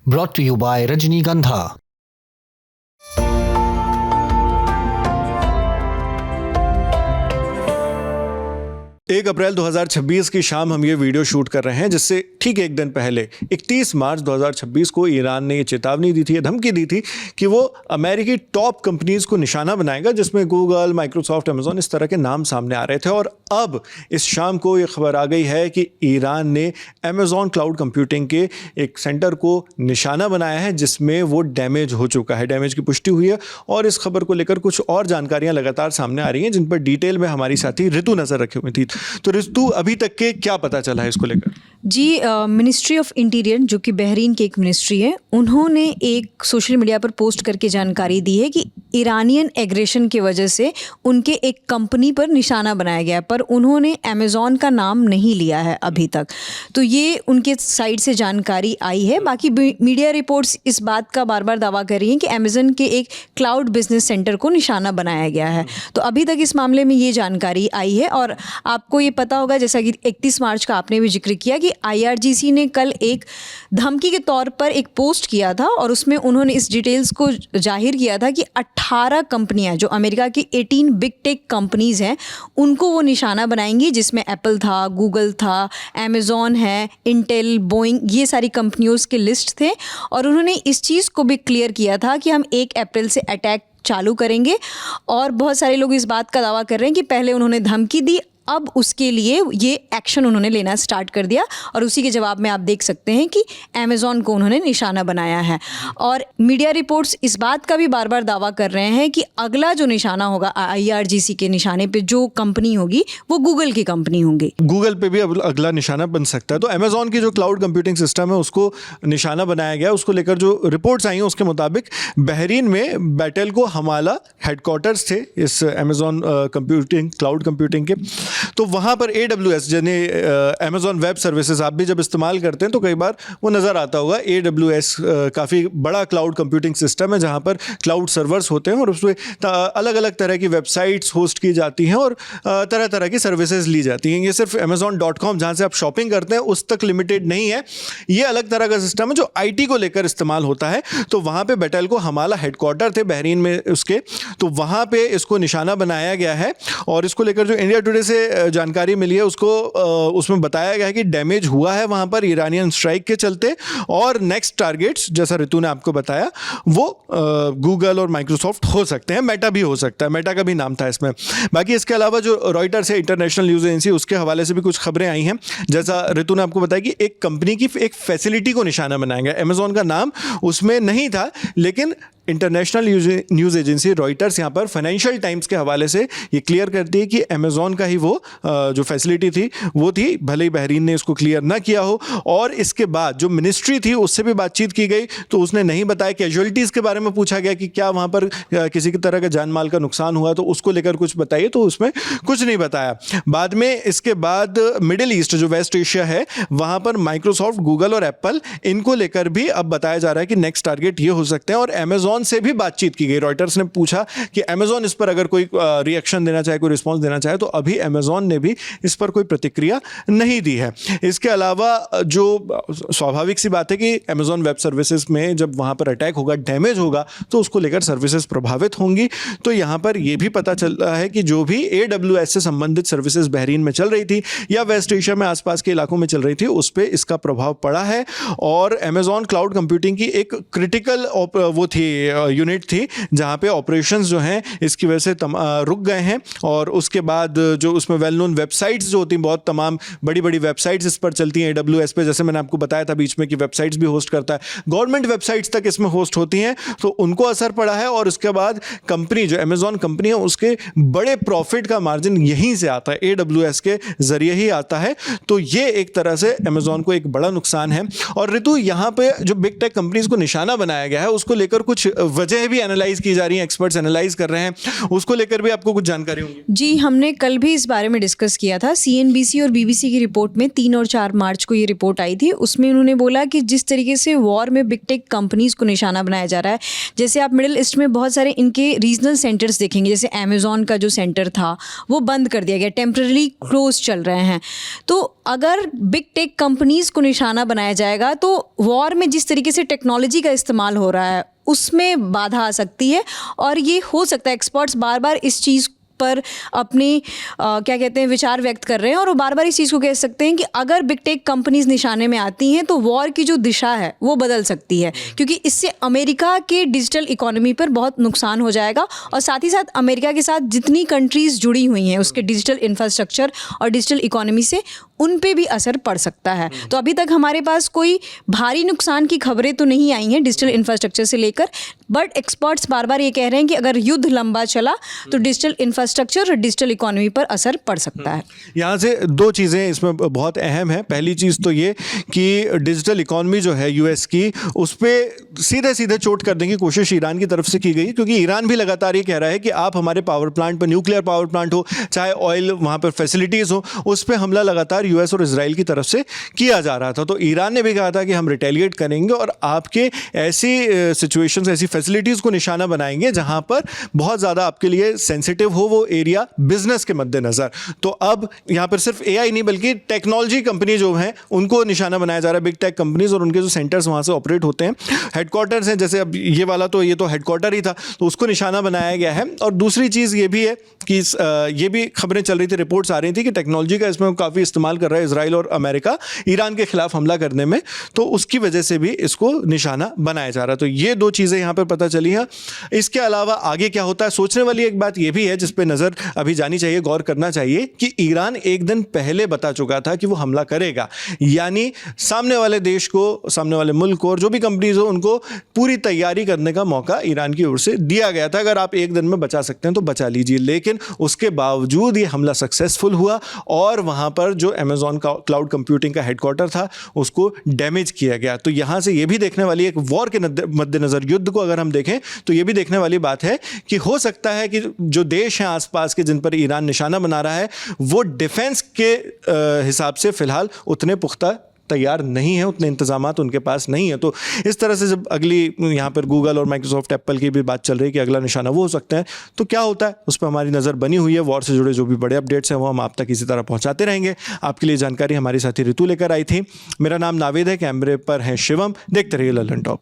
brought to you by Rajnigandha. 1 अप्रैल 2026 की शाम हम ये वीडियो शूट कर रहे हैं, जिससे ठीक एक दिन पहले 31 मार्च 2026 को ईरान ने ये चेतावनी दी थी, ये धमकी दी थी कि वो अमेरिकी टॉप कंपनीज को निशाना बनाएगा, जिसमें गूगल, माइक्रोसॉफ्ट, अमेजॉन इस तरह के नाम सामने आ रहे थे। और अब इस शाम को ये खबर आ गई है कि ईरान ने अमेजॉन क्लाउड कंप्यूटिंग के एक सेंटर को निशाना बनाया है, जिसमें वो डैमेज हो चुका है, डैमेज की पुष्टि हुई है। और इस खबर को लेकर कुछ और जानकारियां लगातार सामने आ रही हैं, जिन पर डिटेल में हमारी साथी ऋतु नजर रखी हुई थी। तो ऋतु, अभी तक के क्या पता चला है इसको लेकर? जी, मिनिस्ट्री ऑफ इंटीरियर, जो कि बहरीन की एक मिनिस्ट्री है, उन्होंने एक सोशल मीडिया पर पोस्ट करके जानकारी दी है कि ईरानियन एग्रेशन की वजह से उनके एक कंपनी पर निशाना बनाया गया, पर उन्होंने अमेज़ॉन का नाम नहीं लिया है अभी तक। तो ये उनके साइड से जानकारी आई है। बाकी मीडिया रिपोर्ट्स इस बात का बार बार दावा कर रही हैं कि अमेज़न के एक क्लाउड बिजनेस सेंटर को निशाना बनाया गया है। तो अभी तक इस मामले में ये जानकारी आई है। और आपको ये पता होगा, जैसा कि 31 मार्च का आपने भी जिक्र किया, कि IRGC ने कल एक धमकी के तौर पर एक पोस्ट किया था, और उसमें उन्होंने इस डिटेल्स को जाहिर किया था कि 18 कंपनियां, जो अमेरिका की 18 बिग टेक कंपनीज हैं, उनको वो निशाना बनाएंगी, जिसमें एप्पल था, गूगल था, अमेज़ॉन है, इंटेल, बोइंग, ये सारी कंपनियों के लिस्ट थे। और उन्होंने इस चीज़ को भी क्लियर किया था कि हम 1 अप्रैल से अटैक चालू करेंगे। और बहुत सारे लोग इस बात का दावा कर रहे हैं कि पहले उन्होंने धमकी दी, अब उसके लिए ये एक्शन उन्होंने लेना स्टार्ट कर दिया। और उसी के जवाब में आप देख सकते हैं कि अमेज़ॉन को उन्होंने निशाना बनाया है। और मीडिया रिपोर्ट्स इस बात का भी बार बार दावा कर रहे हैं कि अगला जो निशाना होगा IRGC के निशाने पे, जो कंपनी होगी वो गूगल की कंपनी होगी। गूगल पे भी अब अगला निशाना बन सकता है। तो अमेज़ॉन की जो क्लाउड कंप्यूटिंग सिस्टम है उसको निशाना बनाया गया। उसको लेकर जो रिपोर्ट्स आई हैं उसके मुताबिक बहरीन में बैटल को हमाला हेडक्वार्टर्स थे इस अमेज़ॉन कंप्यूटिंग क्लाउड कंप्यूटिंग के। तो वहाँ पर AWS, यानी अमेज़ॉन वेब सर्विसेज, आप भी जब इस्तेमाल करते हैं तो कई बार वो नज़र आता होगा। AWS काफ़ी बड़ा क्लाउड कंप्यूटिंग सिस्टम है, जहाँ पर क्लाउड सर्वर्स होते हैं और उसमें अलग अलग तरह की वेबसाइट्स होस्ट की जाती हैं और तरह तरह की सर्विसेज ली जाती हैं। ये सिर्फ amazon.com, जहाँ से आप शॉपिंग करते हैं, उस तक लिमिटेड नहीं है। ये अलग तरह का सिस्टम है जो IT को लेकर इस्तेमाल होता है। तो वहाँ पे बैटल को हमाला हेडक्वार्टर थे बहरीन में उसके, तो वहाँ पे इसको निशाना बनाया गया है। और इसको लेकर जो इंडिया टुडे से जानकारी मिली है उसमें बताया गया है कि डैमेज हुआ है वहाँ पर ईरानियन स्ट्राइक के चलते। और नेक्स्ट टारगेट्स, जैसा ऋतु ने आपको बताया, वो गूगल और माइक्रोसॉफ्ट हो सकते हैं, मेटा भी हो सकता है, मेटा का भी नाम था इसमें। बाकी इसके अलावा जो रॉयटर्स है, इंटरनेशनल न्यूज़ एजेंसी, उसके हवाले से भी कुछ खबरें आई हैं। जैसा ऋतु ने आपको बताया कि एक कंपनी की एक फैसिलिटी को निशाना बनाया गया। अमेज़ॉन का नाम उसमें नहीं था, लेकिन इंटरनेशनल न्यूज़ एजेंसी रॉयटर्स यहाँ पर फाइनेंशियल टाइम्स के हवाले से ये क्लियर करती है कि अमेज़ॉन का ही वो जो फैसिलिटी थी वो थी, भले ही बहरीन ने इसको क्लियर ना किया हो। और इसके बाद जो मिनिस्ट्री थी उससे भी बातचीत की गई, तो उसने नहीं बताया। कैजुअलिटीज़ के बारे में पूछा गया कि क्या वहाँ पर किसी की तरह का जान माल का नुकसान हुआ, तो उसको लेकर कुछ बताइए, तो उसमें कुछ नहीं बताया। बाद में इसके बाद मिडिल ईस्ट, जो वेस्ट एशिया है, वहाँ पर माइक्रोसॉफ्ट, गूगल और एप्पल, इनको लेकर भी अब बताया जा रहा है कि नेक्स्ट टारगेट ये हो सकते हैं। और अमेज़ॉन से भी बातचीत की गई। रॉयटर्स ने पूछा कि अमेज़ॉन इस पर अगर कोई रिएक्शन देना चाहे, कोई रिस्पांस देना चाहे, तो अभी अमेज़ॉन ने भी इस पर कोई प्रतिक्रिया नहीं दी है। इसके अलावा जो स्वाभाविक सी बात है कि अमेज़ॉन वेब सर्विसेज में जब वहाँ पर अटैक होगा, डैमेज होगा, तो उसको लेकर सर्विसेज प्रभावित होंगी। तो यहाँ पर यह भी पता चल रहा है कि जो भी AWS से संबंधित सर्विसेज बहरीन में चल रही थी या वेस्ट एशिया में आसपास के इलाकों में चल रही थी, उस पर इसका प्रभाव पड़ा है। और अमेज़ॉन क्लाउड कंप्यूटिंग की एक क्रिटिकल वो थी, यूनिट थी, जहाँ पे ऑपरेशंस जो हैं इसकी वजह से रुक गए हैं। और उसके बाद जो उसमें वेल नोन वेबसाइट्स जो होती हैं, बहुत तमाम बड़ी बड़ी वेबसाइट्स इस पर चलती हैं AWS पे, जैसे मैंने आपको बताया था बीच में कि वेबसाइट्स भी होस्ट करता है, गवर्नमेंट वेबसाइट्स तक इसमें होस्ट होती हैं, तो उनको असर पड़ा है। और उसके बाद कंपनी, जो अमेज़ॉन कंपनी है, उसके बड़े प्रॉफिट का मार्जिन यहीं से आता है, AWS के जरिए ही आता है। तो ये एक तरह से अमेज़ॉन को एक बड़ा नुकसान है। और ऋतु, यहाँ पे जो बिग टेक कंपनीज को निशाना बनाया गया है, उसको लेकर कुछ वजह भी एनालाइज की जा रही हैं, एक्सपर्ट्स एनालाइज कर रहे हैं, उसको लेकर भी आपको कुछ जानकारी होंगी। जी, हमने कल भी इस बारे में डिस्कस किया था। CNBC और BBC की रिपोर्ट में 3 और 4 मार्च को ये रिपोर्ट आई थी। उसमें उन्होंने बोला कि जिस तरीके से वॉर में बिग टेक कंपनीज को निशाना बनाया जा रहा है, जैसे आप मिडिल ईस्ट में बहुत सारे इनके रीजनल सेंटर्स देखेंगे, जैसे अमेजोन का जो सेंटर था वो बंद कर दिया गया, टेम्पररी क्लोज चल रहे हैं। तो अगर बिग टेक कंपनीज को निशाना बनाया जाएगा तो वॉर में जिस तरीके से टेक्नोलॉजी का इस्तेमाल हो रहा है उसमें बाधा आ सकती है। और ये हो सकता है, एक्सपर्ट्स बार बार इस चीज़ पर अपनी क्या कहते हैं विचार व्यक्त कर रहे हैं, और वो बार बार इस चीज़ को कह सकते हैं कि अगर बिग टेक कंपनीज निशाने में आती हैं तो वॉर की जो दिशा है वो बदल सकती है, क्योंकि इससे अमेरिका के डिजिटल इकोनॉमी पर बहुत नुकसान हो जाएगा। और साथ ही साथ अमेरिका के साथ जितनी कंट्रीज़ जुड़ी हुई हैं उसके डिजिटल इंफ्रास्ट्रक्चर और डिजिटल इकोनॉमी से, उन पे भी असर पड़ सकता है। तो अभी तक हमारे पास कोई भारी नुकसान की खबरें तो नहीं आई हैं डिजिटल इंफ्रास्ट्रक्चर से लेकर, बट एक्सपर्ट्स बार बार ये कह रहे हैं कि अगर युद्ध लंबा चला तो डिजिटल इंफ्रास्ट्रक्चर और डिजिटल इकोनॉमी पर असर पड़ सकता है। यहाँ से 2 चीज़ें इसमें बहुत अहम है। पहली चीज़ तो ये कि डिजिटल इकोनॉमी जो है यूएस की, उस पर सीधे सीधे चोट करने की कोशिश ईरान की तरफ से की गई, क्योंकि ईरान भी लगातार ये कह रहा है कि आप हमारे पावर प्लांट पर, न्यूक्लियर पावर प्लांट हो चाहे ऑयल वहाँ पर फैसिलिटीज़ हो, उस पर हमला लगातार यूएस और इजराइल की तरफ से किया जा रहा था। तो ईरान ने भी कहा था कि हम रिटेलिएट करेंगे और आपके ऐसी सिचुएशंस, ऐसी फैसिलिटीज़ को निशाना बनाएंगे जहां पर बहुत ज़्यादा आपके लिए सेंसिटिव हो वो एरिया बिजनेस के मद्देनज़र। तो अब यहाँ पर सिर्फ एआई नहीं बल्कि टेक्नोलॉजी कंपनी जो हैं उनको निशाना बनाया जा रहा है, बिग टेक कंपनीज, और उनके जो सेंटर्स वहाँ से ऑपरेट होते हैं, हेडक्वार्टर्स हैं, जैसे अब ये वाला तो ये तो हेडक्वार्टर ही था, तो उसको निशाना बनाया गया है। और दूसरी चीज़ ये भी है कि ये भी खबरें चल रही थी, रिपोर्ट्स आ रही थी कि टेक्नोलॉजी का इसमें काफ़ी इस्तेमाल कर रहा है इजराइल और अमेरिका ईरान के खिलाफ हमला करने में, तो उसकी वजह से भी इसको निशाना बनाया जा रहा है। तो ये 2 चीज़ें यहाँ पर पता चली हैं। इसके अलावा आगे क्या होता है, सोचने वाली एक बात ये भी है जिस पे नज़र अभी जानी चाहिए, गौर करना चाहिए कि ईरान एक दिन पहले बता चुका था कि वो हमला करेगा, यानी सामने वाले देश को, सामने वाले मुल्क को और जो भी कंपनीज हो उनको पूरी तैयारी करने का मौका ईरान की ओर से दिया गया था। अगर आप एक दिन में बचा सकते हैं तो बचा लीजिए, लेकिन उसके बावजूद ये हमला सक्सेसफुल हुआ और वहाँ पर जो अमेजॉन का क्लाउड कंप्यूटिंग का हेडक्वार्टर था उसको डैमेज किया गया। तो यहाँ से ये भी देखने वाली, एक वॉर के मद्देनज़र, युद्ध को अगर हम देखें तो ये भी देखने वाली बात है कि हो सकता है कि जो देश हैं आसपास के जिन पर ईरान निशाना बना रहा है वो डिफेंस के हिसाब से फिलहाल उतने पुख्ता तैयार नहीं है, उतने इंतजामात उनके पास नहीं है। तो इस तरह से जब अगली यहाँ पर गूगल और माइक्रोसॉफ्ट, एप्पल की भी बात चल रही है कि अगला निशाना वो हो सकता है, तो क्या होता है उस पर हमारी नज़र बनी हुई है। वॉर से जुड़े जो भी बड़े अपडेट्स हैं वो हम आप तक इसी तरह पहुँचाते रहेंगे। आपके लिए जानकारी हमारी साथी ऋतु लेकर आई थी। मेरा नाम नावेद है, कैमरे पर है शिवम। देखते रहिए लल्लन टॉप।